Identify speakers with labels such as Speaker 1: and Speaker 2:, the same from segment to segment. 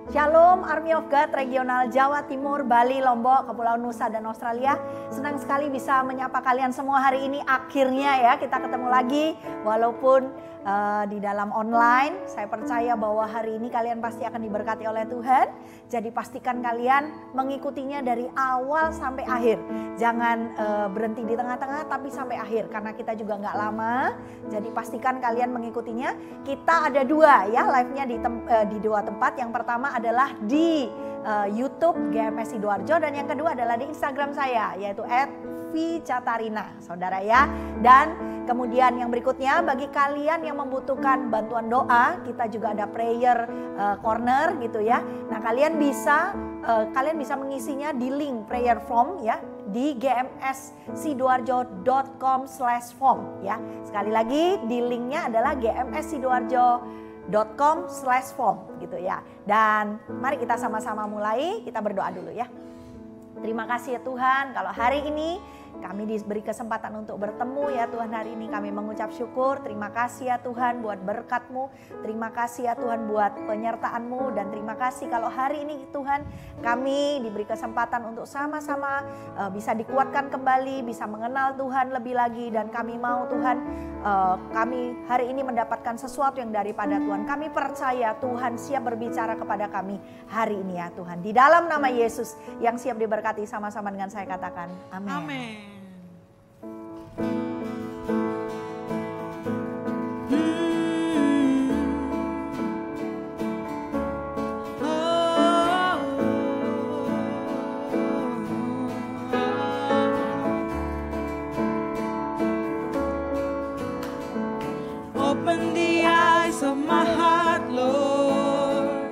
Speaker 1: Shalom Army of God regional Jawa Timur, Bali, Lombok, Kepulauan Nusa dan Australia. Senang sekali bisa menyapa kalian semua hari ini. Akhirnya ya kita ketemu lagi walaupun di dalam online. Saya percaya bahwa hari ini kalian pasti akan diberkati oleh Tuhan. Jadi pastikan kalian mengikutinya dari awal sampai akhir. Jangan berhenti di tengah-tengah tapi sampai akhir karena kita juga nggak lama. Jadi pastikan kalian mengikutinya. Kita ada dua ya live-nya di dua tempat. Yang pertama adalah di YouTube GMS Sidoarjo dan yang kedua adalah di Instagram saya yaitu @vcatarina, saudara ya. Dan kemudian yang berikutnya bagi kalian yang membutuhkan bantuan doa, kita juga ada prayer corner gitu ya. Nah, kalian bisa mengisinya di link prayer form ya di gmssidoarjo.com/form ya. Sekali lagi di linknya adalah gmssidoarjo.com/form gitu ya. Dan mari kita sama-sama mulai, kita berdoa dulu ya. Terima kasih ya Tuhan, kalau hari ini kami diberi kesempatan untuk bertemu ya Tuhan hari ini. Kami mengucap syukur, terima kasih ya Tuhan buat berkat-Mu. Terima kasih ya Tuhan buat penyertaan-Mu. Dan terima kasih kalau hari ini Tuhan kami diberi kesempatan untuk sama-sama bisa dikuatkan kembali, bisa mengenal Tuhan lebih lagi. Dan kami mau Tuhan, kami hari ini mendapatkan sesuatu yang daripada Tuhan. Kami percaya Tuhan siap berbicara kepada kami hari ini ya Tuhan. Di dalam nama Yesus yang siap diberkati, sama-sama dengan saya katakan amin.
Speaker 2: Amin.
Speaker 3: Open the eyes of my heart, Lord.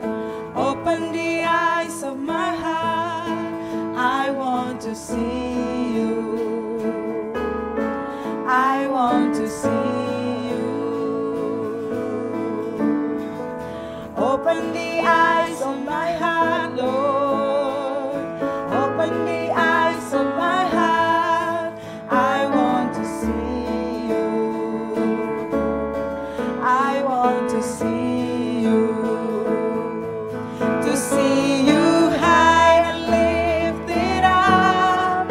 Speaker 3: Open the eyes of my heart. I want to see you. I want to see you. Open the eyes of my heart, Lord. Open the eyes of my heart. I want to see you. I want to see you. To see you high and lifted up,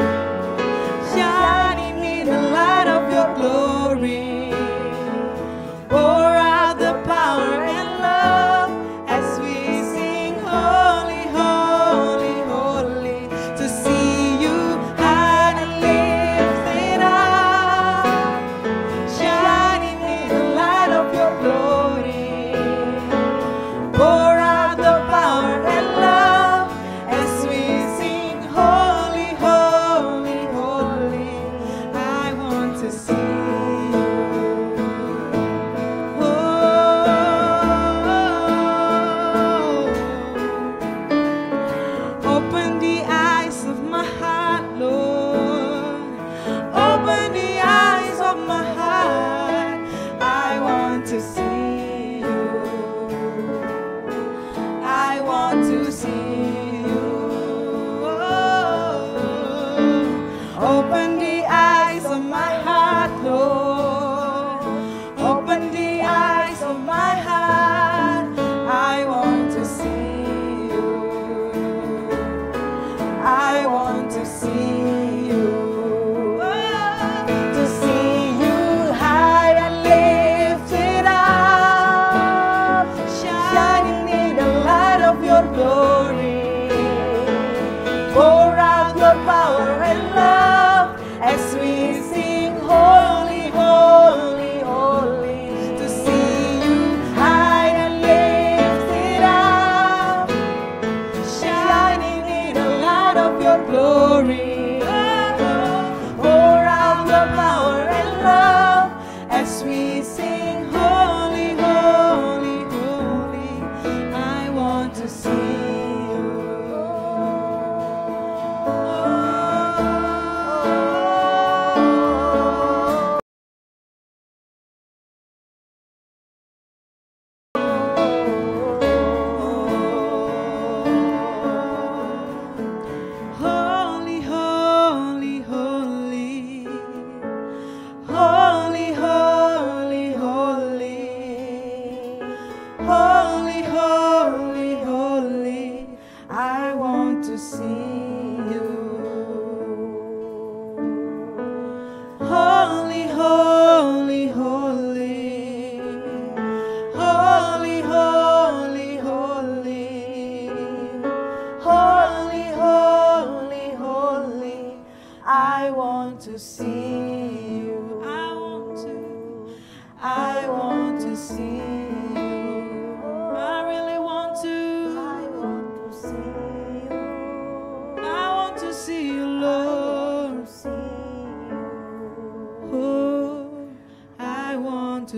Speaker 3: shining in the light of your glory. Pour out the power and love as we sing holy, holy, holy. To see you high and lifted up, shining in the light of your glory. Pour out the power and love as we sing holy, holy, holy. I want to see you. Open the eyes of my heart, Lord. Open the eyes of my heart. I want to see you.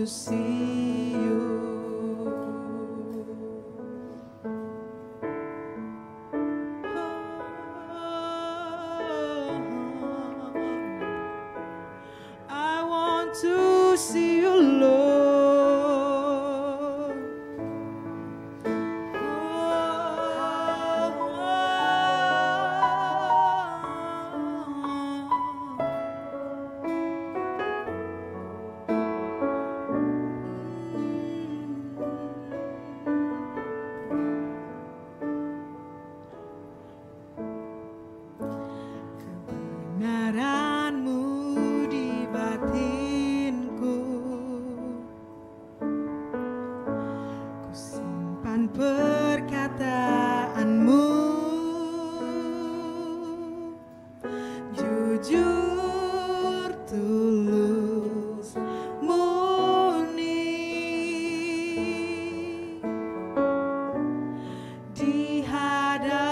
Speaker 3: see you. I want to see you, Lord. Kebenaran-Mu di batinku, ku simpan perkataan-Mu, jujur, tulus, murni, di hadapanku.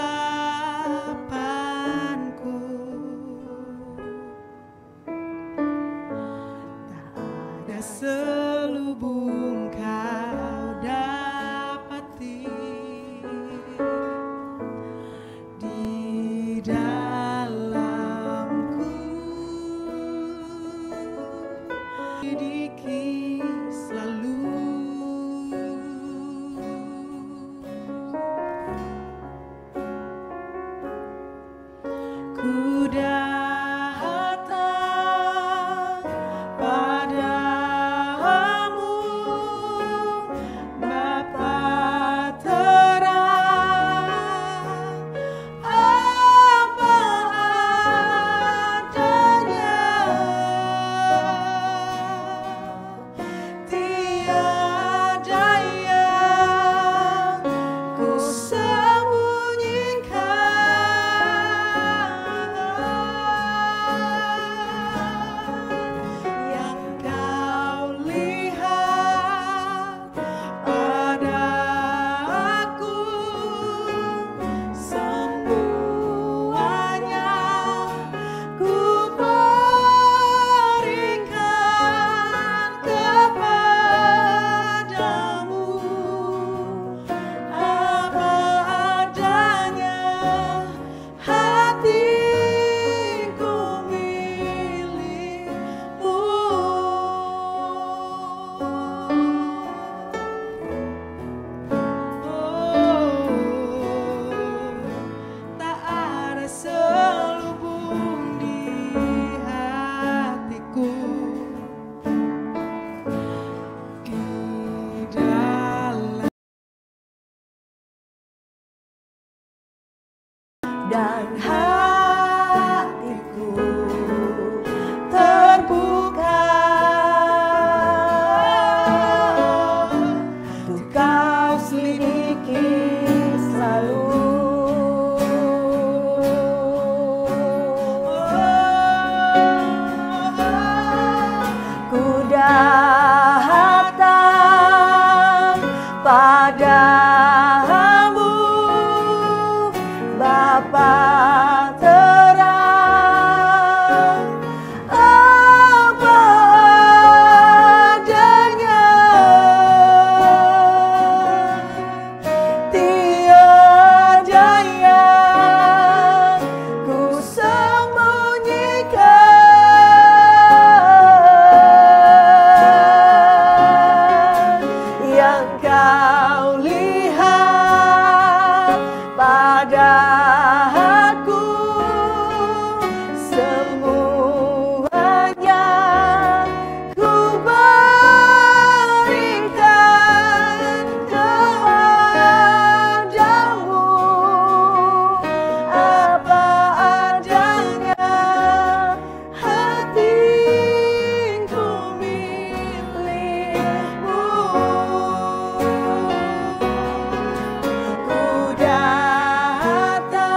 Speaker 3: Tak ada selubung Kau dapati di dalamku, lidiki selalu. Ku datang padamu, Bapa terang, apa adanya, tiada yang ku yang Kau lihat pada aku, semuanya ku berikan kepadamu, apa adanya, hatiku milikmu. Tak ada selubung di hatiku, di dalam
Speaker 1: Dan hatiku terbuka untuk Kau selidiki selalu. Ku datang padamu, Bapa terang, apa adanya, tiada yang ku sembunyikan, yang Kau lihat pada aku, semuanya ku berikan kepadamu, apa adanya, hatiku milikmu. Ku datang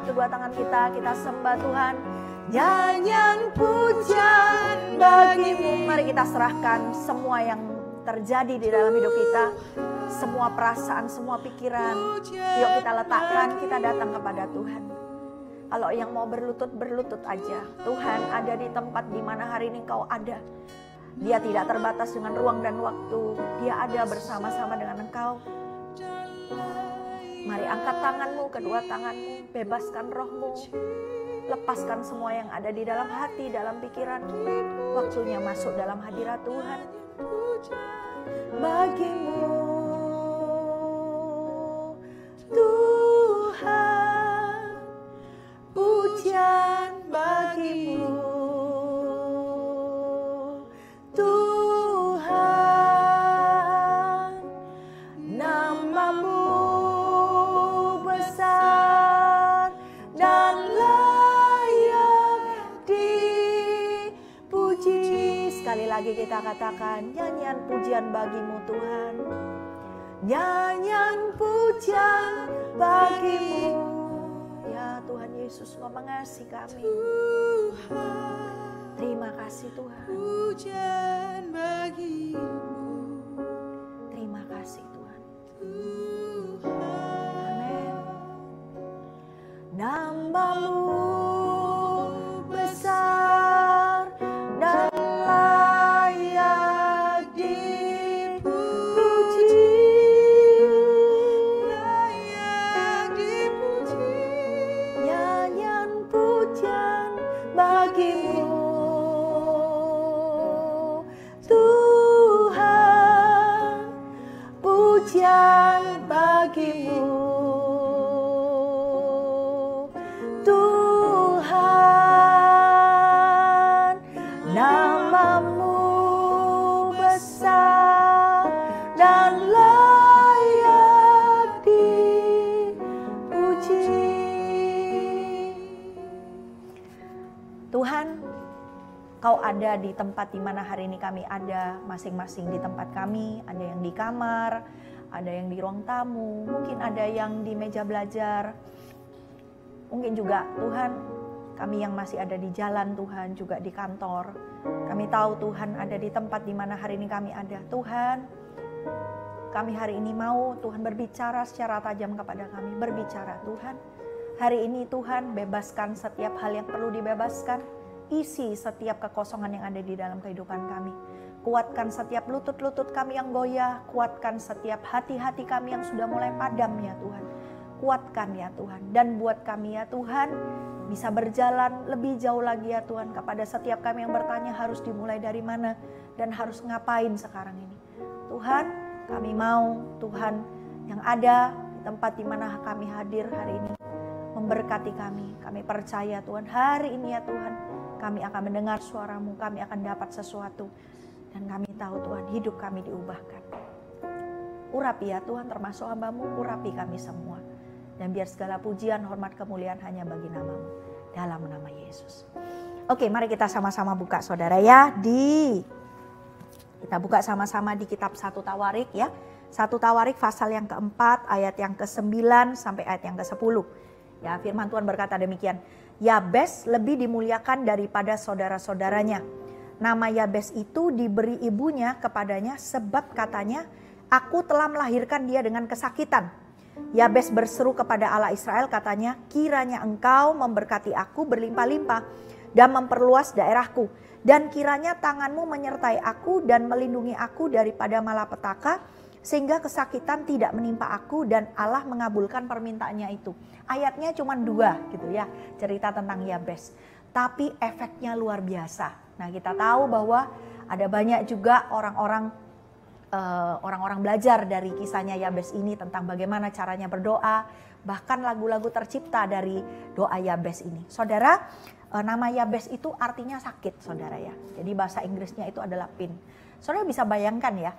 Speaker 1: kedua tangan kita sembah Tuhan.
Speaker 3: Nyanyian pujian bagimu.
Speaker 1: Mari kita serahkan semua yang terjadi di dalam hidup kita, semua perasaan, semua pikiran. Yuk kita letakkan, kita datang kepada Tuhan. Kalau yang mau berlutut, berlutut aja. Tuhan ada di tempat di mana hari ini Engkau ada. Dia tidak terbatas dengan ruang dan waktu. Dia ada bersama-sama dengan engkau. Mari angkat tanganmu, kedua tanganmu, bebaskan rohmu. Lepaskan semua yang ada di dalam hati, dalam pikiranmu. Waktunya masuk dalam hadirat Tuhan.
Speaker 3: Bagimu Tuhan, pujian bagimu Tuhan, namamu besar dan layak dipuji.
Speaker 1: Sekali lagi kita katakan, nyanyian pujian bagimu Tuhan.
Speaker 3: Nyanyian pujian bagimu.
Speaker 1: Ya Tuhan Yesus, Engkau mengasihi kami. Terima kasih Tuhan.
Speaker 3: Pujian bagimu.
Speaker 1: Terima kasih Tuhan.
Speaker 3: Amin. Namamu besar dan layak dipuji. Layak dipuji. Nyanyian pujian bagimu Tuhan, pujian bagimu Tuhan, namamu besar dan layak dipuji.
Speaker 1: Tuhan, Kau ada di tempat di mana hari ini kami ada, masing-masing di tempat kami. Ada yang di kamar, ada yang di ruang tamu, mungkin ada yang di meja belajar. Mungkin juga Tuhan, kami yang masih ada di jalan Tuhan, juga di kantor. Kami tahu Tuhan ada di tempat di mana hari ini kami ada. Tuhan, kami hari ini mau Tuhan berbicara secara tajam kepada kami. Berbicara Tuhan, hari ini Tuhan bebaskan setiap hal yang perlu dibebaskan. Isi setiap kekosongan yang ada di dalam kehidupan kami. Kuatkan setiap lutut-lutut kami yang goyah. Kuatkan setiap hati-hati kami yang sudah mulai padam ya Tuhan. Kuatkan ya Tuhan. Dan buat kami ya Tuhan bisa berjalan lebih jauh lagi ya Tuhan. Kepada setiap kami yang bertanya harus dimulai dari mana dan harus ngapain sekarang ini. Tuhan, kami mau Tuhan yang ada di tempat di mana kami hadir hari ini memberkati kami. Kami percaya Tuhan hari ini ya Tuhan, kami akan mendengar suaramu, kami akan dapat sesuatu. Dan kami tahu Tuhan, hidup kami diubahkan. Urapi ya Tuhan, termasuk hamba-Mu, urapi kami semua. Dan biar segala pujian, hormat, kemuliaan hanya bagi nama-Mu. Dalam nama Yesus. Oke, mari kita sama-sama buka saudara ya. Kita buka sama-sama di kitab 1 Tawarik ya. 1 Tawarik pasal yang keempat, ayat yang ke-9 sampai ayat yang ke-10. Ya, firman Tuhan berkata demikian. Yabes lebih dimuliakan daripada saudara-saudaranya. Nama Yabes itu diberi ibunya kepadanya sebab katanya, aku telah melahirkan dia dengan kesakitan. Yabes berseru kepada Allah Israel katanya, kiranya engkau memberkati aku berlimpah-limpah dan memperluas daerahku. Dan kiranya tanganmu menyertai aku dan melindungi aku daripada malapetaka, sehingga kesakitan tidak menimpa aku, dan Allah mengabulkan permintaannya itu. Ayatnya cuma 2 gitu ya, cerita tentang Yabes. Tapi efeknya luar biasa. Nah, kita tahu bahwa ada banyak juga orang-orang belajar dari kisahnya Yabes ini tentang bagaimana caranya berdoa. Bahkan lagu-lagu tercipta dari doa Yabes ini. Saudara, nama Yabes itu artinya sakit saudara ya. Jadi bahasa Inggrisnya itu adalah pain. Saudara bisa bayangkan ya,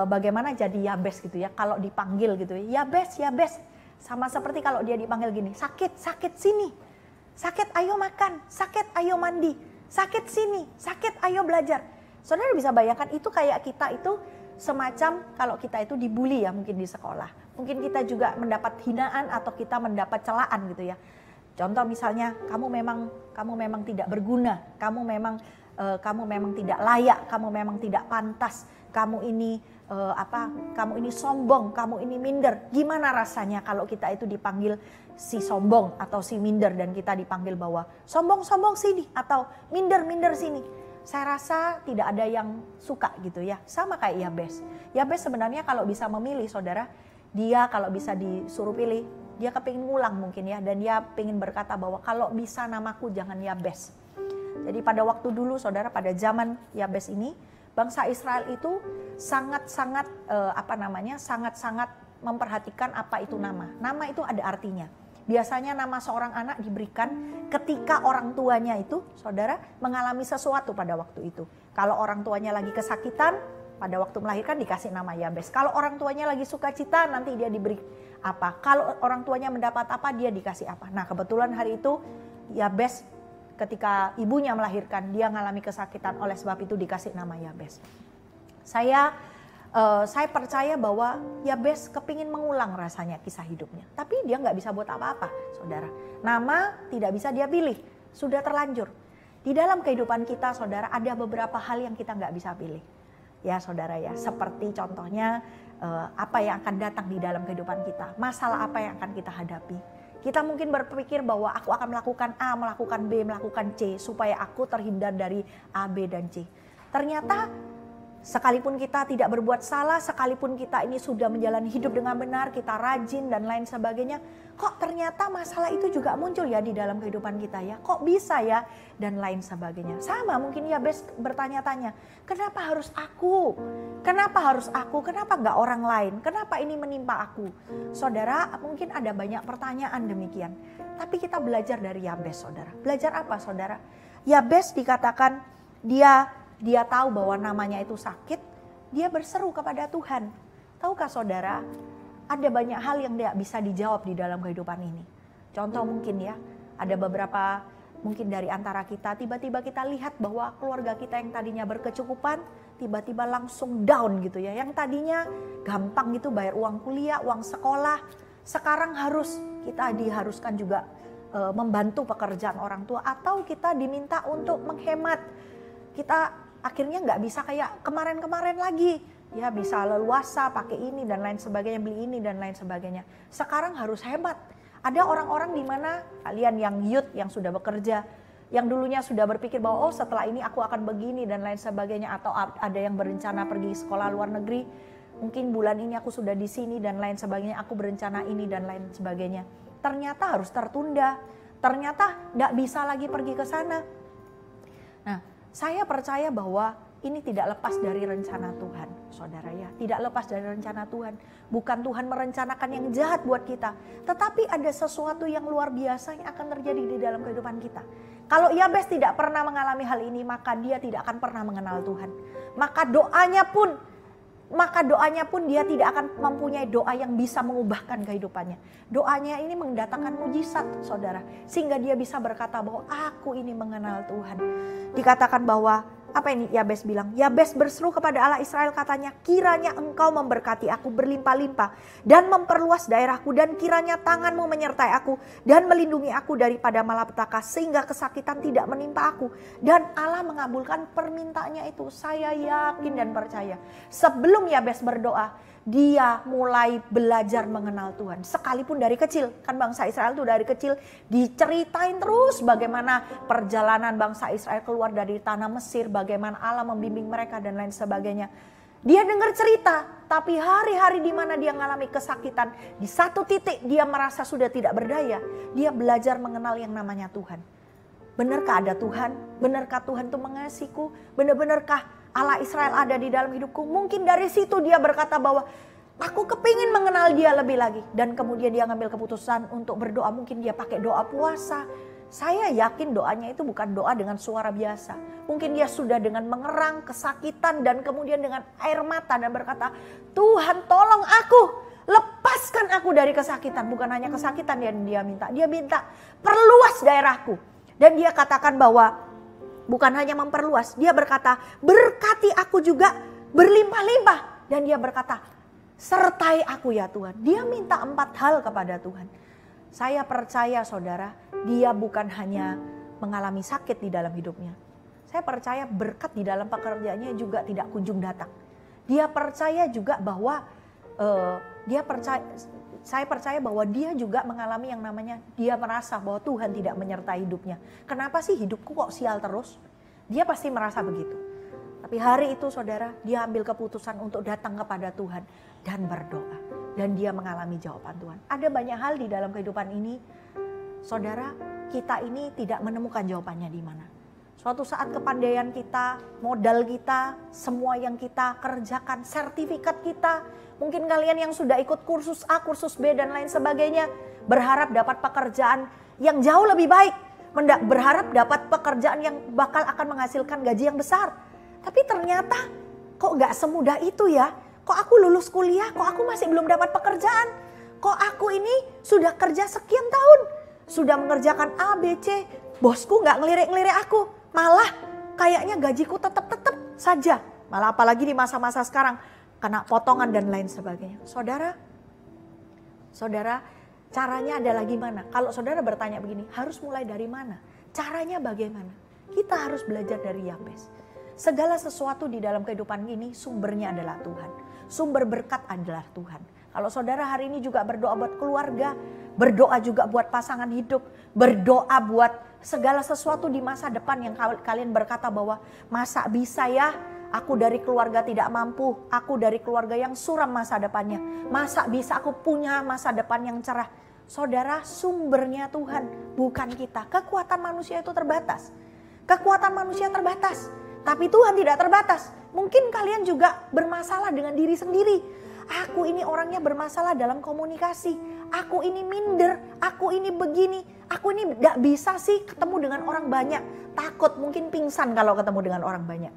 Speaker 1: bagaimana jadi Yabes gitu ya, kalau dipanggil gitu ya, Yabes, Yabes. Sama seperti kalau dia dipanggil gini, sakit, sakit sini, sakit ayo makan, sakit ayo mandi, sakit sini, sakit ayo belajar. Saudara bisa bayangkan itu kayak kita itu semacam kalau kita itu dibully ya mungkin di sekolah. Mungkin kita juga mendapat hinaan atau kita mendapat celaan gitu ya. Contoh misalnya kamu memang tidak berguna, kamu memang tidak layak, kamu memang tidak pantas, kamu ini kamu ini sombong, kamu ini minder. Gimana rasanya kalau kita itu dipanggil si sombong atau si minder dan kita dipanggil bahwa sombong-sombong sini atau minder-minder sini? Saya rasa tidak ada yang suka gitu ya. Sama kayak Yabes. Yabes sebenarnya kalau bisa memilih saudara, dia kalau bisa disuruh pilih, dia kepingin ngulang mungkin ya. Dan dia pengen berkata bahwa kalau bisa namaku jangan Yabes. Jadi pada waktu dulu saudara, pada zaman Yabes ini, bangsa Israel itu sangat-sangat sangat-sangat memperhatikan apa itu nama. Nama itu ada artinya. Biasanya nama seorang anak diberikan ketika orang tuanya itu, saudara, mengalami sesuatu pada waktu itu. Kalau orang tuanya lagi kesakitan, pada waktu melahirkan dikasih nama Yabes. Kalau orang tuanya lagi sukacita, nanti dia diberi apa. Kalau orang tuanya mendapat apa, dia dikasih apa. Nah, kebetulan hari itu Yabes ketika ibunya melahirkan, dia mengalami kesakitan, oleh sebab itu dikasih nama Yabes. Saya percaya bahwa Yabes kepingin mengulang rasanya kisah hidupnya. Tapi dia nggak bisa buat apa-apa, saudara. Nama tidak bisa dia pilih, sudah terlanjur. Di dalam kehidupan kita, saudara, ada beberapa hal yang kita nggak bisa pilih. Ya saudara ya, seperti contohnya apa yang akan datang di dalam kehidupan kita. Masalah apa yang akan kita hadapi. Kita mungkin berpikir bahwa aku akan melakukan A, melakukan B, melakukan C. Supaya aku terhindar dari A, B, dan C. Ternyata sekalipun kita tidak berbuat salah, sekalipun kita ini sudah menjalani hidup dengan benar, kita rajin dan lain sebagainya, kok ternyata masalah itu juga muncul ya di dalam kehidupan kita ya, kok bisa ya, dan lain sebagainya. Sama mungkin Yabes bertanya-tanya, kenapa harus aku? Kenapa harus aku? Kenapa nggak orang lain? Kenapa ini menimpa aku? Saudara, mungkin ada banyak pertanyaan demikian. Tapi kita belajar dari Yabes, saudara. Belajar apa, saudara? Yabes dikatakan dia tahu bahwa namanya itu sakit, dia berseru kepada Tuhan. Tahukah saudara, ada banyak hal yang tidak bisa dijawab di dalam kehidupan ini. Contoh mungkin ya, ada beberapa mungkin dari antara kita, tiba-tiba kita lihat bahwa keluarga kita yang tadinya berkecukupan, tiba-tiba langsung down gitu ya. Yang tadinya gampang gitu bayar uang kuliah, uang sekolah, sekarang kita diharuskan juga membantu pekerjaan orang tua, atau kita diminta untuk menghemat. Kita akhirnya nggak bisa kayak kemarin-kemarin lagi, ya bisa leluasa pakai ini dan lain sebagainya, beli ini dan lain sebagainya. Sekarang harus hemat. Ada orang-orang di mana kalian yang youth yang sudah bekerja, yang dulunya sudah berpikir bahwa oh setelah ini aku akan begini dan lain sebagainya, atau ada yang berencana pergi sekolah luar negeri, mungkin bulan ini aku sudah di sini dan lain sebagainya, aku berencana ini dan lain sebagainya. Ternyata harus tertunda, ternyata nggak bisa lagi pergi ke sana. Nah, saya percaya bahwa ini tidak lepas dari rencana Tuhan, saudara ya. Tidak lepas dari rencana Tuhan. Bukan Tuhan merencanakan yang jahat buat kita, tetapi ada sesuatu yang luar biasa yang akan terjadi di dalam kehidupan kita. Kalau Yabes tidak pernah mengalami hal ini, maka dia tidak akan pernah mengenal Tuhan. Maka doanya pun dia tidak akan mempunyai doa yang bisa mengubahkan kehidupannya. Doanya ini mendatangkan mujizat, saudara. Sehingga dia bisa berkata bahwa aku ini mengenal Tuhan. Dikatakan bahwa, apa ini Yabes bilang? Yabes berseru kepada Allah Israel, katanya, kiranya engkau memberkati aku berlimpah-limpah dan memperluas daerahku, dan kiranya tanganmu menyertai aku dan melindungi aku daripada malapetaka sehingga kesakitan tidak menimpa aku. Dan Allah mengabulkan permintaannya itu. Saya yakin dan percaya. Sebelum Yabes berdoa, dia mulai belajar mengenal Tuhan. Sekalipun dari kecil, kan bangsa Israel itu dari kecil diceritain terus bagaimana perjalanan bangsa Israel keluar dari tanah Mesir, bagaimana Allah membimbing mereka dan lain sebagainya. Dia dengar cerita, tapi hari-hari di mana dia mengalami kesakitan, di satu titik dia merasa sudah tidak berdaya. Dia belajar mengenal yang namanya Tuhan. Benarkah ada Tuhan? Benarkah Tuhan itu mengasihiku? Benar-benarkah Allah Israel ada di dalam hidupku? Mungkin dari situ dia berkata bahwa aku kepingin mengenal dia lebih lagi. Dan kemudian dia ngambil keputusan untuk berdoa. Mungkin dia pakai doa puasa. Saya yakin doanya itu bukan doa dengan suara biasa. Mungkin dia sudah dengan mengerang, kesakitan, dan kemudian dengan air mata dan berkata, Tuhan tolong aku, lepaskan aku dari kesakitan. Bukan hanya kesakitan yang dia minta perluas daerahku. Dan dia katakan bahwa bukan hanya memperluas, dia berkata, berkati aku juga berlimpah-limpah. Dan dia berkata, sertai aku ya Tuhan. Dia minta 4 hal kepada Tuhan. Saya percaya saudara, dia bukan hanya mengalami sakit di dalam hidupnya. Saya percaya berkat di dalam pekerjaannya juga tidak kunjung datang. Dia percaya juga bahwa saya percaya bahwa dia juga mengalami yang namanya dia merasa bahwa Tuhan tidak menyertai hidupnya. Kenapa sih hidupku kok sial terus? Dia pasti merasa begitu. Tapi hari itu saudara, dia ambil keputusan untuk datang kepada Tuhan dan berdoa. Dan dia mengalami jawaban Tuhan. Ada banyak hal di dalam kehidupan ini, saudara, kita ini tidak menemukan jawabannya di mana. Suatu saat kepandaian kita, modal kita, semua yang kita kerjakan, sertifikat kita, mungkin kalian yang sudah ikut kursus A, kursus B dan lain sebagainya, berharap dapat pekerjaan yang jauh lebih baik, berharap dapat pekerjaan yang bakal akan menghasilkan gaji yang besar. Tapi ternyata kok gak semudah itu ya, kok aku lulus kuliah, kok aku masih belum dapat pekerjaan, kok aku ini sudah kerja sekian tahun, sudah mengerjakan A, B, C, bosku gak ngelirik-ngelirik aku. Malah kayaknya gajiku tetap saja. Malah apalagi di masa-masa sekarang kena potongan dan lain sebagainya. Saudara, caranya adalah gimana? Kalau saudara bertanya begini, harus mulai dari mana? Caranya bagaimana? Kita harus belajar dari Yabes. Segala sesuatu di dalam kehidupan ini sumbernya adalah Tuhan. Sumber berkat adalah Tuhan. Kalau saudara hari ini juga berdoa buat keluarga, berdoa juga buat pasangan hidup, berdoa buat segala sesuatu di masa depan yang kalian berkata bahwa masa bisa ya aku dari keluarga tidak mampu, aku dari keluarga yang suram masa depannya, masa bisa aku punya masa depan yang cerah. Saudara, sumbernya Tuhan, bukan kita. Kekuatan manusia itu terbatas. Kekuatan manusia terbatas, tapi Tuhan tidak terbatas. Mungkin kalian juga bermasalah dengan diri sendiri. Aku ini orangnya bermasalah dalam komunikasi. Aku ini minder, aku ini begini. Aku ini gak bisa sih ketemu dengan orang banyak. Takut mungkin pingsan kalau ketemu dengan orang banyak.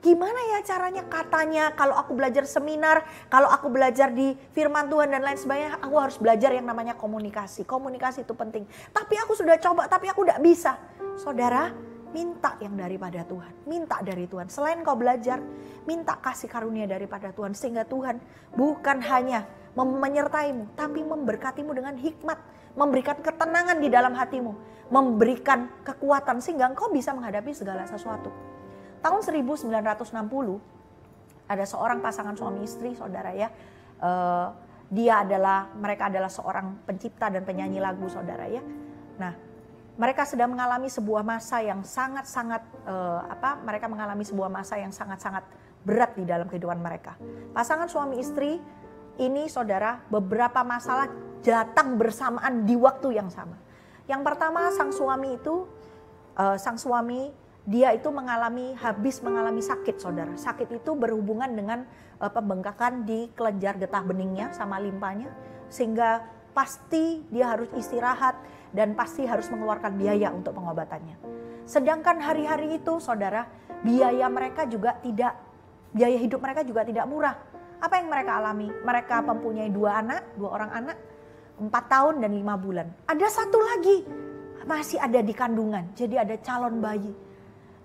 Speaker 1: Gimana ya caranya? Katanya kalau aku belajar seminar, kalau aku belajar di firman Tuhan dan lain sebagainya, aku harus belajar yang namanya komunikasi. Komunikasi itu penting. Tapi aku sudah coba, tapi aku gak bisa. Saudara, minta yang daripada Tuhan. Minta dari Tuhan. Selain kau belajar, minta kasih karunia daripada Tuhan. Sehingga Tuhan bukan hanya menyertaimu, tapi memberkatimu dengan hikmat. Memberikan ketenangan di dalam hatimu. Memberikan kekuatan sehingga engkau bisa menghadapi segala sesuatu. Tahun 1960 ada seorang pasangan suami istri, saudara ya. Mereka adalah seorang pencipta dan penyanyi lagu, saudara ya. Nah, mereka sedang mengalami sebuah masa yang sangat-sangat berat di dalam kehidupan mereka. Pasangan suami istri ini, saudara, beberapa masalah datang bersamaan di waktu yang sama. Yang pertama, sang suami dia itu habis mengalami sakit, saudara. Sakit itu berhubungan dengan pembengkakan di kelenjar getah beningnya sama limpanya, sehingga pasti dia harus istirahat dan pasti harus mengeluarkan biaya untuk pengobatannya. Sedangkan hari-hari itu, saudara, biaya hidup mereka juga tidak murah. Apa yang mereka alami? Mereka mempunyai dua orang anak, 4 tahun dan 5 bulan. Ada satu lagi masih ada di kandungan, jadi ada calon bayi.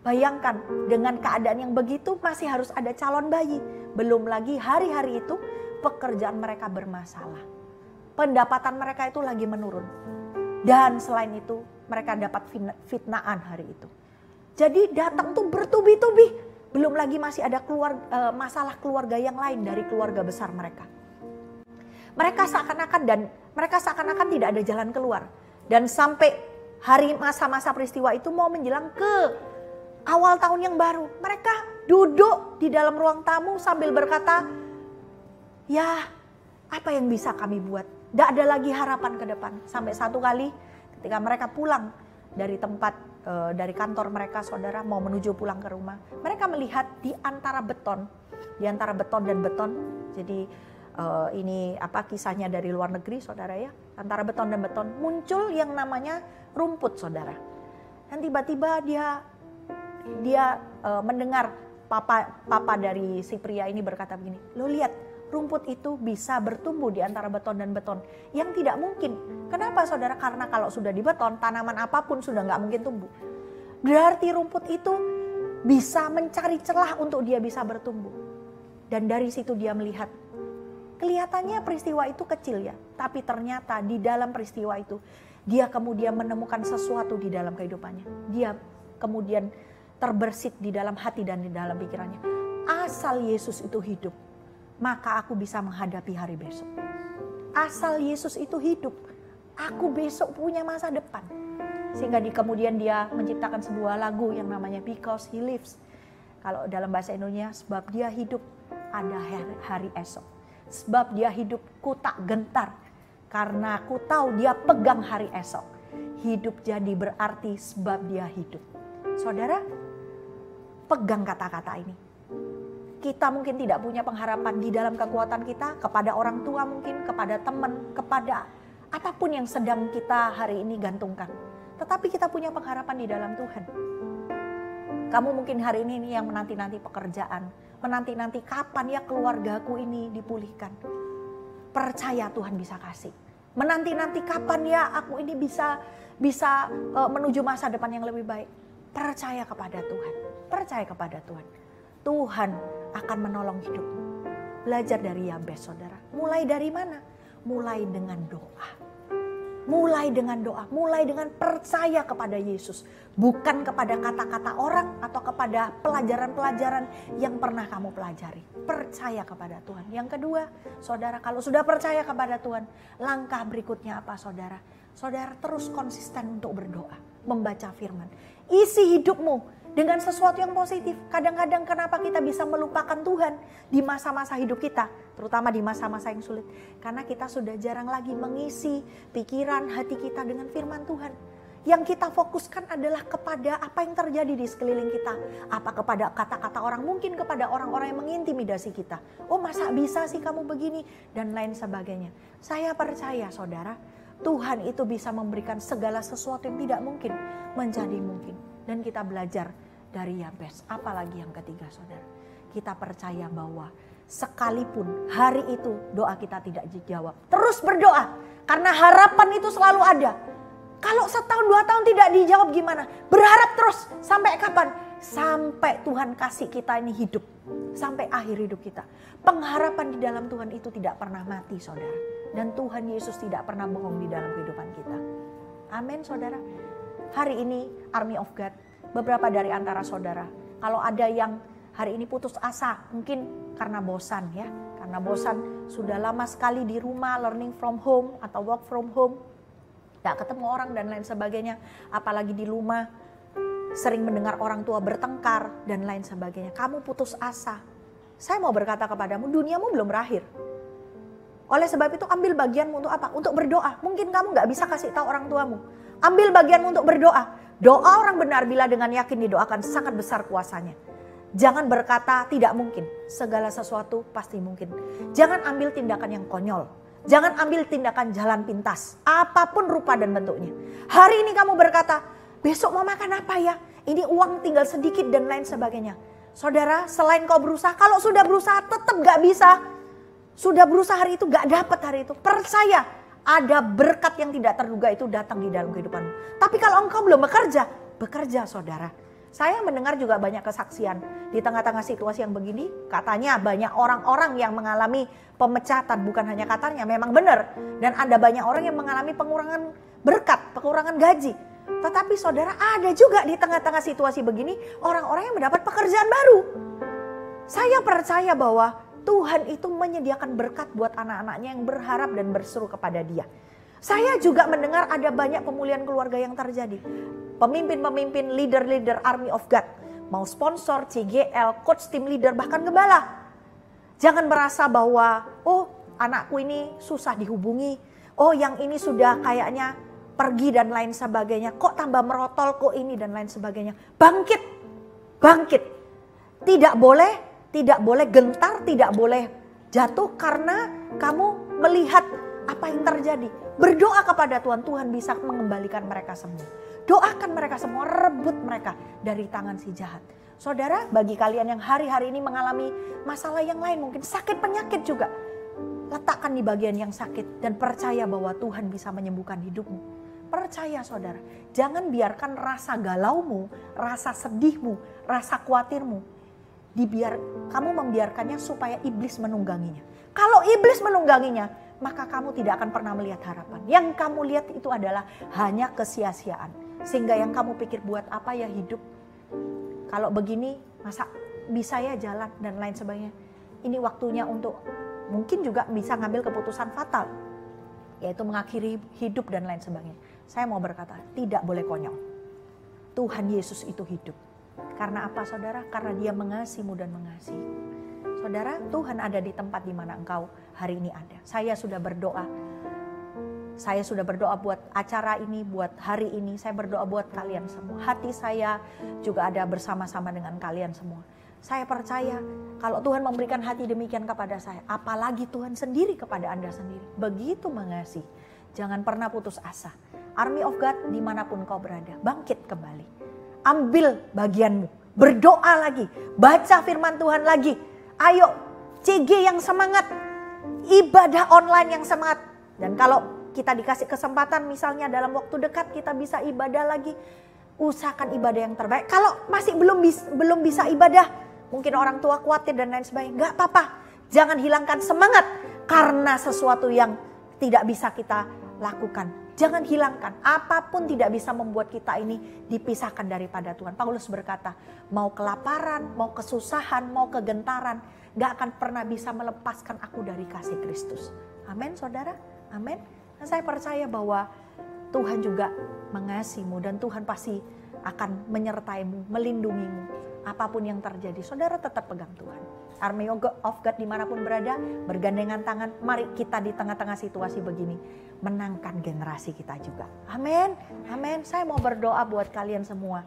Speaker 1: Bayangkan dengan keadaan yang begitu masih harus ada calon bayi. Belum lagi hari-hari itu pekerjaan mereka bermasalah. Pendapatan mereka itu lagi menurun. Dan selain itu mereka dapat fitnaan hari itu. Jadi datang tuh bertubi-tubi. Belum lagi masih ada masalah keluarga yang lain dari keluarga besar mereka. Mereka seakan-akan tidak ada jalan keluar. Dan sampai hari masa-masa peristiwa itu mau menjelang ke awal tahun yang baru. Mereka duduk di dalam ruang tamu sambil berkata, ya apa yang bisa kami buat? Tidak ada lagi harapan ke depan. Sampai satu kali ketika mereka pulang dari dari kantor mereka, saudara, mau menuju pulang ke rumah, mereka melihat di antara beton dan beton. Jadi ini kisahnya dari luar negeri, saudara ya. Antara beton dan beton muncul yang namanya rumput, saudara. Dan tiba-tiba dia mendengar papa dari si pria ini berkata begini, lo lihat, rumput itu bisa bertumbuh di antara beton dan beton. Yang tidak mungkin. Kenapa, saudara? Karena kalau sudah di beton, tanaman apapun sudah nggak mungkin tumbuh. Berarti rumput itu bisa mencari celah untuk dia bisa bertumbuh. Dan dari situ dia melihat Kelihatannya peristiwa itu kecil ya, tapi ternyata di dalam peristiwa itu dia kemudian menemukan sesuatu di dalam kehidupannya. Dia kemudian terbersit di dalam hati dan di dalam pikirannya. Asal Yesus itu hidup, maka aku bisa menghadapi hari besok. Asal Yesus itu hidup, aku besok punya masa depan. Sehingga kemudian dia menciptakan sebuah lagu yang namanya Because He Lives. Kalau dalam bahasa Indonesia, sebab dia hidup ada hari esok. Sebab dia hidup ku tak gentar, karena ku tahu dia pegang hari esok. Hidup jadi berarti sebab dia hidup. Saudara, pegang kata-kata ini. Kita mungkin tidak punya pengharapan di dalam kekuatan kita, kepada orang tua mungkin, kepada teman, kepada apapun yang sedang kita hari ini gantungkan. Tetapi kita punya pengharapan di dalam Tuhan. Kamu mungkin hari ini yang menanti-nanti pekerjaan, menanti-nanti kapan ya keluargaku ini dipulihkan. Percaya Tuhan bisa kasih. Menanti-nanti kapan ya aku ini bisa menuju masa depan yang lebih baik. Percaya kepada Tuhan. Percaya kepada Tuhan. Tuhan akan menolong hidupmu. Belajar dari Yabes, saudara. Mulai dari mana? Mulai dengan doa. Mulai dengan doa, mulai dengan percaya kepada Yesus. Bukan kepada kata-kata orang atau kepada pelajaran-pelajaran yang pernah kamu pelajari. Percaya kepada Tuhan. Yang kedua, saudara, kalau sudah percaya kepada Tuhan, langkah berikutnya apa, saudara? Saudara terus konsisten untuk berdoa, membaca firman. Isi hidupmu dengan sesuatu yang positif. Kadang-kadang kenapa kita bisa melupakan Tuhan di masa-masa hidup kita, terutama di masa-masa yang sulit. Karena kita sudah jarang lagi mengisi pikiran, hati kita dengan firman Tuhan. Yang kita fokuskan adalah kepada apa yang terjadi di sekeliling kita. Apa kepada kata-kata orang, mungkin kepada orang-orang yang mengintimidasi kita. Oh, masa bisa sih kamu begini? Dan lain sebagainya. Saya percaya, saudara, Tuhan itu bisa memberikan segala sesuatu yang tidak mungkin menjadi mungkin. Dan kita belajar dari Yabes. Apalagi yang ketiga, saudara. Kita percaya bahwa sekalipun hari itu doa kita tidak dijawab, terus berdoa. Karena harapan itu selalu ada. Kalau setahun 2 tahun tidak dijawab gimana? Berharap terus. Sampai kapan? Sampai Tuhan kasih kita ini hidup. Sampai akhir hidup kita. Pengharapan di dalam Tuhan itu tidak pernah mati, saudara. Dan Tuhan Yesus tidak pernah bohong di dalam kehidupan kita. Amin, saudara. Hari ini Army of God, beberapa dari antara saudara, kalau ada yang hari ini putus asa, mungkin karena bosan ya. Karena bosan sudah lama sekali di rumah, learning from home atau work from home. Gak ketemu orang dan lain sebagainya. Apalagi di rumah, sering mendengar orang tua bertengkar dan lain sebagainya. Kamu putus asa. Saya mau berkata kepadamu, duniamu belum berakhir. Oleh sebab itu ambil bagianmu untuk apa? Untuk berdoa. Mungkin kamu gak bisa kasih tahu orang tuamu. Ambil bagianmu untuk berdoa. Doa orang benar bila dengan yakin didoakan sangat besar kuasanya. Jangan berkata tidak mungkin. Segala sesuatu pasti mungkin. Jangan ambil tindakan yang konyol. Jangan ambil tindakan jalan pintas. Apapun rupa dan bentuknya. Hari ini kamu berkata, besok mau makan apa ya? Ini uang tinggal sedikit dan lain sebagainya. Saudara, selain kau berusaha, kalau sudah berusaha tetap gak bisa. Sudah berusaha hari itu gak dapat hari itu. Percaya. Ada berkat yang tidak terduga itu datang di dalam kehidupanmu. Tapi kalau engkau belum bekerja saudara. Saya mendengar juga banyak kesaksian di tengah-tengah situasi yang begini. Katanya banyak orang-orang yang mengalami pemecatan. Bukan hanya katanya, memang benar. Dan ada banyak orang yang mengalami pengurangan berkat, pengurangan gaji. Tetapi saudara, ada juga di tengah-tengah situasi begini orang-orang yang mendapat pekerjaan baru. Saya percaya bahwa Tuhan itu menyediakan berkat buat anak-anaknya yang berharap dan berseru kepada Dia. Saya juga mendengar ada banyak pemulihan keluarga yang terjadi. Pemimpin-pemimpin, leader-leader Army of God. Mau sponsor, CGL, coach team leader, bahkan gembala. Jangan merasa bahwa, oh anakku ini susah dihubungi. Oh yang ini sudah kayaknya pergi dan lain sebagainya. Kok tambah merotol, kok ini dan lain sebagainya. Bangkit, bangkit. Tidak boleh gentar, tidak boleh jatuh karena kamu melihat apa yang terjadi. Berdoa kepada Tuhan, Tuhan bisa mengembalikan mereka semua. Doakan mereka semua, rebut mereka dari tangan si jahat. Saudara, bagi kalian yang hari-hari ini mengalami masalah yang lain, mungkin sakit penyakit juga. Letakkan di bagian yang sakit dan percaya bahwa Tuhan bisa menyembuhkan hidupmu. Percaya saudara, jangan biarkan rasa galaumu, rasa sedihmu, rasa khawatirmu kamu membiarkannya supaya iblis menungganginya. Kalau iblis menungganginya, maka kamu tidak akan pernah melihat harapan. Yang kamu lihat itu adalah hanya kesia-siaan. Sehingga yang kamu pikir, buat apa ya hidup? Kalau begini, masa bisa ya jalan dan lain sebagainya. Ini waktunya untuk mungkin juga bisa ngambil keputusan fatal, yaitu mengakhiri hidup dan lain sebagainya. Saya mau berkata, tidak boleh konyol. Tuhan Yesus itu hidup. Karena apa saudara? Karena Dia mengasihimu dan mengasihi. Saudara, Tuhan ada di tempat di mana engkau hari ini ada. Saya sudah berdoa. Saya sudah berdoa buat acara ini, buat hari ini. Saya berdoa buat kalian semua. Hati saya juga ada bersama-sama dengan kalian semua. Saya percaya kalau Tuhan memberikan hati demikian kepada saya, apalagi Tuhan sendiri kepada Anda sendiri. Begitu mengasihi. Jangan pernah putus asa. Army of God dimanapun kau berada, bangkit kembali. Ambil bagianmu. Berdoa lagi. Baca firman Tuhan lagi. Ayo CG yang semangat. Ibadah online yang semangat. Dan kalau kita dikasih kesempatan misalnya dalam waktu dekat kita bisa ibadah lagi. Usahakan ibadah yang terbaik. Kalau masih belum bisa ibadah, mungkin orang tua khawatir dan lain sebagainya. Gak apa-apa. Jangan hilangkan semangat. Karena sesuatu yang tidak bisa kita lakukan. Jangan hilangkan. Apapun tidak bisa membuat kita ini dipisahkan daripada Tuhan. Paulus berkata, mau kelaparan, mau kesusahan, mau kegentaran, gak akan pernah bisa melepaskan aku dari kasih Kristus. Amin saudara. Amin. Dan saya percaya bahwa Tuhan juga mengasihimu dan Tuhan pasti akan menyertaimu, melindungimu. Apapun yang terjadi, saudara tetap pegang Tuhan. Army of God dimanapun berada, bergandengan tangan, mari kita di tengah-tengah situasi begini, menangkan generasi kita juga. Amin, amin. Saya mau berdoa buat kalian semua.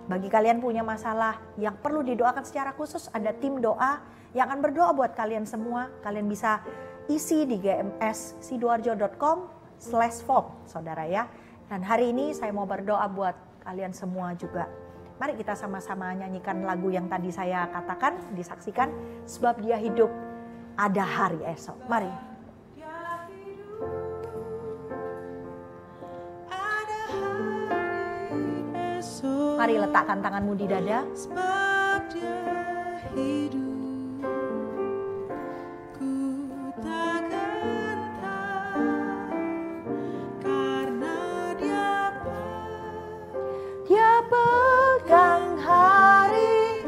Speaker 1: Bagi kalian punya masalah yang perlu didoakan secara khusus, ada tim doa yang akan berdoa buat kalian semua. Kalian bisa isi di gmssidoarjo.com/form, saudara ya. Dan hari ini saya mau berdoa buat kalian semua juga. Mari kita sama-sama nyanyikan lagu yang tadi saya katakan, disaksikan. Sebab Dia hidup, ada hari esok. Mari. Mari letakkan tanganmu di dada.
Speaker 3: Sebab Dia hidup.
Speaker 1: Pegang hari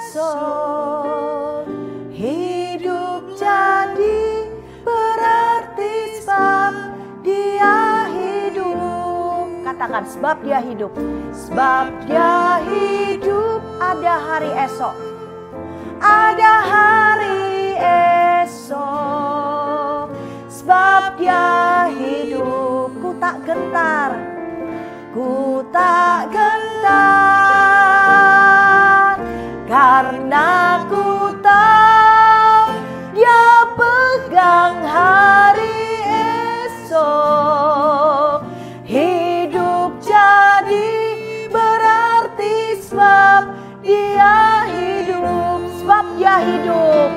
Speaker 1: esok, hidup jadi berarti sebab Dia hidup. Katakan, sebab Dia hidup. Sebab Dia hidup, ada hari esok. Ada hari esok. Sebab Dia hidup, ku tak gentar. Ku tak gentar karena ku tahu Dia pegang hari esok. Hidup jadi berarti sebab Dia hidup. Sebab Dia hidup.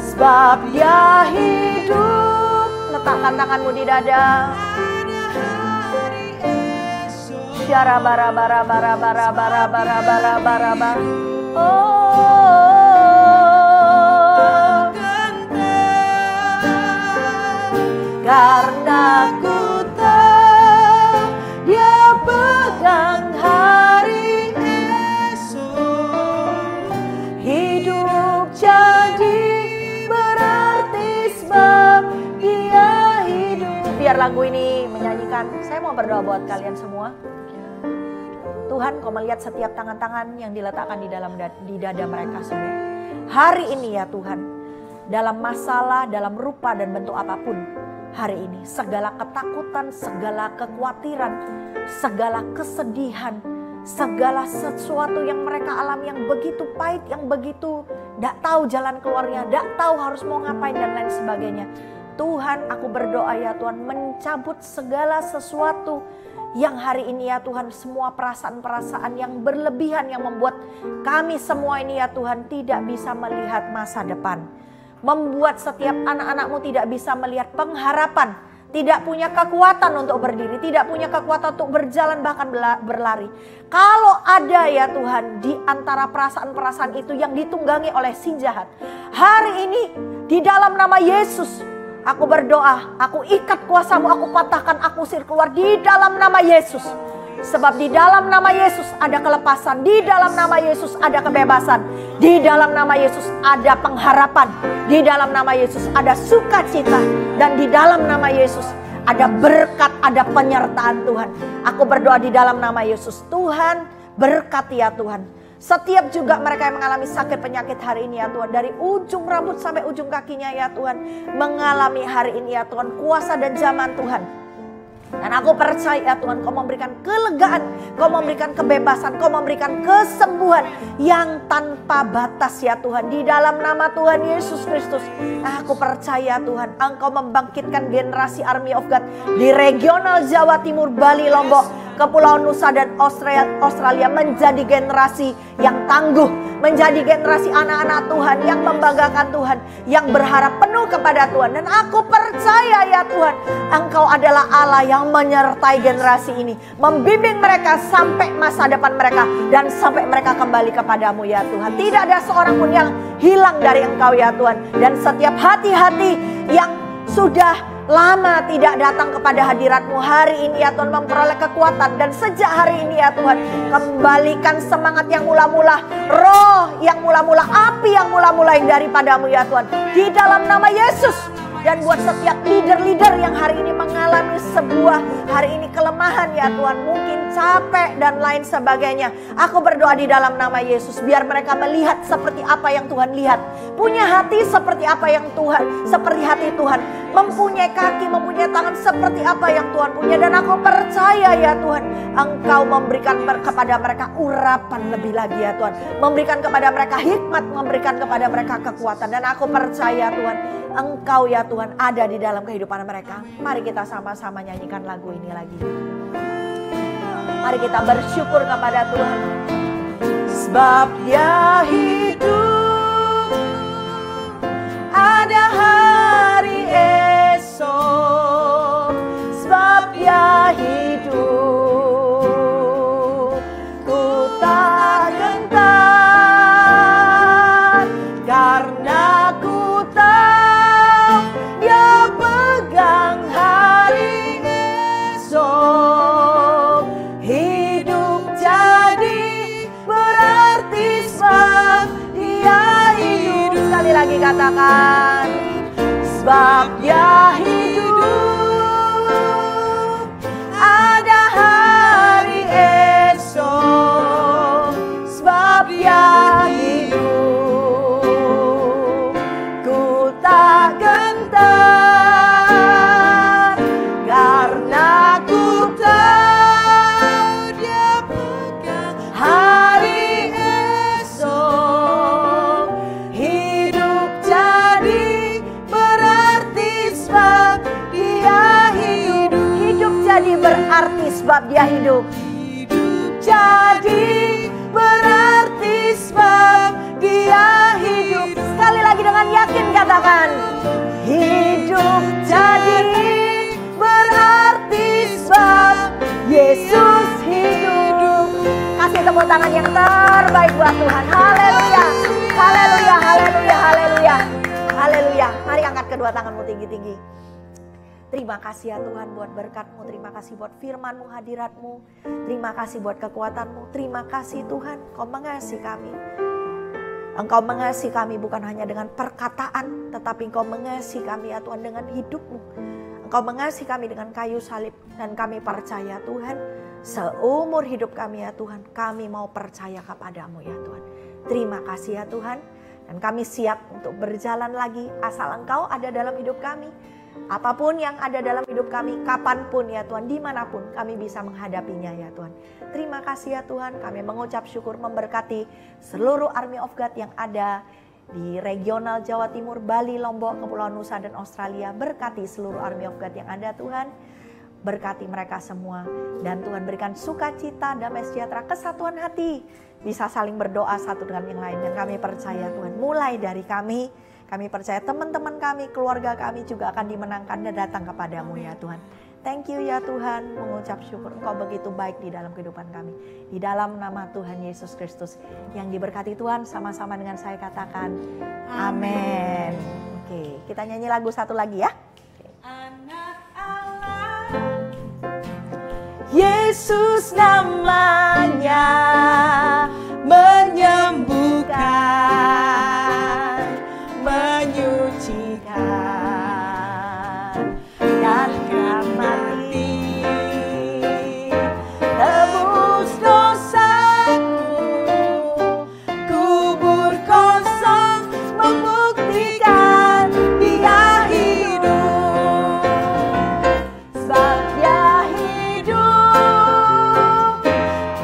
Speaker 1: Sebab Dia hidup. Letakkan tanganmu di dada. Bara bara bara bara bara bara bara bara bara bara. Oh, karena ku tahu Dia pegang hari esok. Hidup jadi berarti sebab Dia hidup. Biar lagu ini menyanyikan. Saya mau berdoa buat kalian semua. Tuhan, Kau melihat setiap tangan-tangan yang diletakkan di dada mereka semua. Hari ini ya Tuhan, dalam masalah, dalam rupa dan bentuk apapun, hari ini segala ketakutan, segala kekhawatiran, segala kesedihan, segala sesuatu yang mereka alami yang begitu pahit, yang begitu tidak tahu jalan keluarnya, tidak tahu harus mau ngapain dan lain sebagainya. Tuhan, aku berdoa ya Tuhan, mencabut segala sesuatu yang hari ini ya Tuhan, semua perasaan-perasaan yang berlebihan yang membuat kami semua ini ya Tuhan tidak bisa melihat masa depan. Membuat setiap anak-anak-Mu tidak bisa melihat pengharapan. Tidak punya kekuatan untuk berdiri, tidak punya kekuatan untuk berjalan bahkan berlari. Kalau ada ya Tuhan di antara perasaan-perasaan itu yang ditunggangi oleh si jahat, hari ini Di dalam nama Yesus, aku berdoa, aku ikat kuasa-Mu, aku patahkan, aku usir keluar di dalam nama Yesus. Sebab di dalam nama Yesus ada kelepasan, di dalam nama Yesus ada kebebasan, di dalam nama Yesus ada pengharapan, di dalam nama Yesus ada sukacita, dan di dalam nama Yesus ada berkat, ada penyertaan Tuhan. Aku berdoa di dalam nama Yesus, Tuhan berkati ya Tuhan. Setiap juga mereka yang mengalami sakit penyakit hari ini ya Tuhan, dari ujung rambut sampai ujung kakinya ya Tuhan, mengalami hari ini ya Tuhan kuasa dan zaman Tuhan. Dan aku percaya Tuhan, Kau memberikan kelegaan, Kau memberikan kebebasan, Kau memberikan kesembuhan yang tanpa batas ya Tuhan. Di dalam nama Tuhan Yesus Kristus, aku percaya Tuhan, Engkau membangkitkan generasi Army of God di regional Jawa Timur, Bali, Lombok, Kepulauan Nusa dan Australia menjadi generasi yang tangguh, menjadi generasi anak-anak Tuhan yang membanggakan Tuhan, yang berharap penuh kepada Tuhan. Dan aku percaya ya Tuhan, Engkau adalah Allah yang menyertai generasi ini, membimbing mereka sampai masa depan mereka dan sampai mereka kembali kepadamu ya Tuhan. Tidak ada seorang pun yang hilang dari Engkau ya Tuhan. Dan setiap hati-hati yang sudah lama tidak datang kepada hadirat-Mu, hari ini ya Tuhan memperoleh kekuatan. Dan sejak hari ini ya Tuhan, kembalikan semangat yang mula-mula, roh yang mula-mula, api yang mula-mula yang daripada-Mu ya Tuhan, di dalam nama Yesus. Dan buat setiap leader-leader yang hari ini mengalami sebuah hari ini kelemahan ya Tuhan, mungkin capek dan lain sebagainya, aku berdoa di dalam nama Yesus, biar mereka melihat seperti apa yang Tuhan lihat, punya hati seperti apa yang Tuhan, seperti hati Tuhan, mempunyai kaki, mempunyai tangan seperti apa yang Tuhan punya. Dan aku percaya ya Tuhan, Engkau memberikan kepada mereka urapan lebih lagi ya Tuhan, memberikan kepada mereka hikmat, memberikan kepada mereka kekuatan. Dan aku percaya Tuhan, Engkau ya Tuhan ada di dalam kehidupan mereka. Mari kita sama-sama nyanyikan lagu ini lagi. Mari kita bersyukur kepada Tuhan. Sebab Dia hidup, ada hari esok. Sebab Dia hidup, ku tak gentar, karena ku tahu Dia pegang hari esok. Hidup jadi berarti sebab Dia hidup. Sekali lagi katakan, sebab Dia hidup, ada hari esok. Sebab Dia hidup, ku tak gentar, karena ku tahu Dia pegang hari esok. Hidup jadi berarti sebab Dia hidup. Hidup jadi berarti sebab Dia hidup. Hidup jadi berarti sebab Dia hidup. Sekali lagi dengan yakin katakan, hidup jadi berarti sebab Yesus hidup. Kasih tepuk tangan yang terbaik buat Tuhan. Haleluya, haleluya, haleluya, haleluya, haleluya. Mari angkat kedua tanganmu tinggi-tinggi. Terima kasih ya Tuhan buat berkat-Mu, terima kasih buat firman-Mu, hadirat-Mu, terima kasih buat kekuatan-Mu, terima kasih Tuhan, Kau mengasihi kami. Engkau mengasihi kami bukan hanya dengan perkataan, tetapi Engkau mengasihi kami ya Tuhan dengan hidup-Mu. Engkau mengasihi kami dengan kayu salib, dan kami percaya Tuhan, seumur hidup kami ya Tuhan, kami mau percaya kepada-Mu ya Tuhan. Terima kasih ya Tuhan, dan kami siap untuk berjalan lagi asal Engkau ada dalam hidup kami. Apapun yang ada dalam hidup kami, kapanpun ya Tuhan, dimanapun kami bisa menghadapinya ya Tuhan. Terima kasih ya Tuhan, kami mengucap syukur memberkati seluruh Army of God yang ada di regional Jawa Timur, Bali, Lombok, Kepulauan Nusa dan Australia. Berkati seluruh Army of God yang ada Tuhan, berkati mereka semua. Dan Tuhan berikan sukacita, damai sejahtera, kesatuan hati, bisa saling berdoa satu dengan yang lain. Dan kami percaya Tuhan, mulai dari kami percaya teman-teman kami, keluarga kami juga akan dimenangkan dan datang kepadamu ya Tuhan. Thank you ya Tuhan, mengucap syukur Engkau begitu baik di dalam kehidupan kami. Di dalam nama Tuhan Yesus Kristus yang diberkati Tuhan, sama-sama dengan saya katakan amin. Oke, kita nyanyi lagu satu lagi ya.
Speaker 3: Anak Allah, Yesus namanya, menyembuhkan, menyucikan, dan mati tebus dosaku. Kubur kosong membuktikan Dia hidup. Sebab Dia hidup,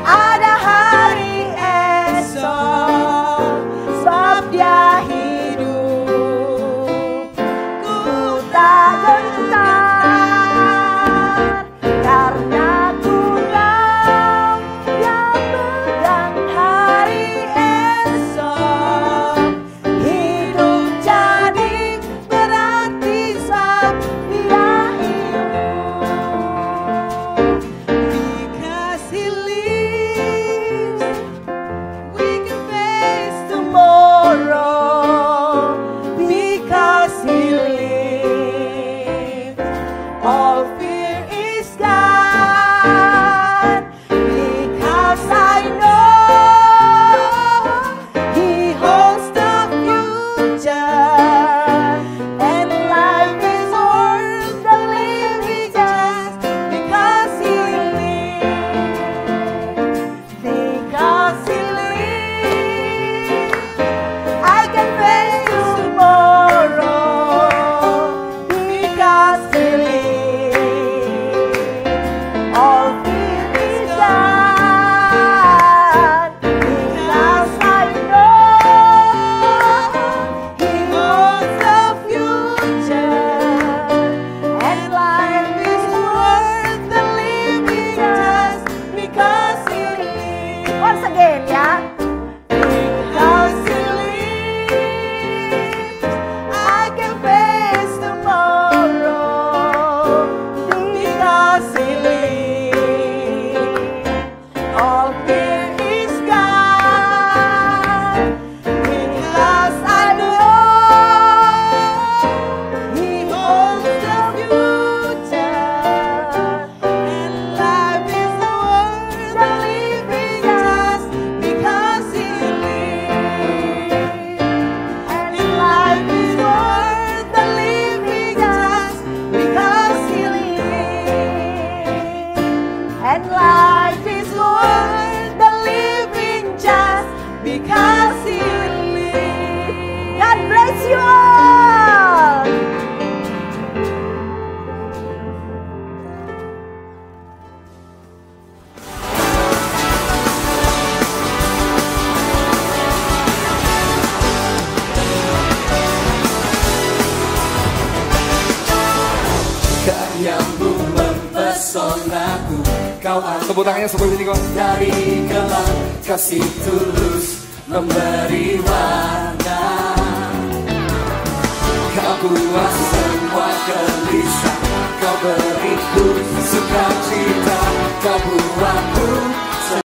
Speaker 3: ada hari esok. Sebab Dia hidup, ku tak gentar, karena ku tahu Dia pegang hari esok. Hidup jadi berarti sebab Dia hidup. Because He lives, we can face tomorrow. Because He lives, all fear is gone. Because I know He holds the future, and life is worth the living just because He lives. Because He lives, I can face tomorrow. Because He lives, all fear is gone. Because I know He holds the future, and life is worth the living just because He lives. Once again, ya. Because He lives, I can face tomorrow. Because He lives, all fear is gone. Because I know He holds the future, and life is worth the living just because He lives. And life is worth the living just because He lives. And life is worth the living just because He lives. God bless you all.
Speaker 2: Karyamu mempesonaku, kau
Speaker 4: Tepuk tangannya seperti ini kok.
Speaker 2: dari gelap, kasih tulus memberi warna. Kau buat semua gelisah, kau beriku sukacita.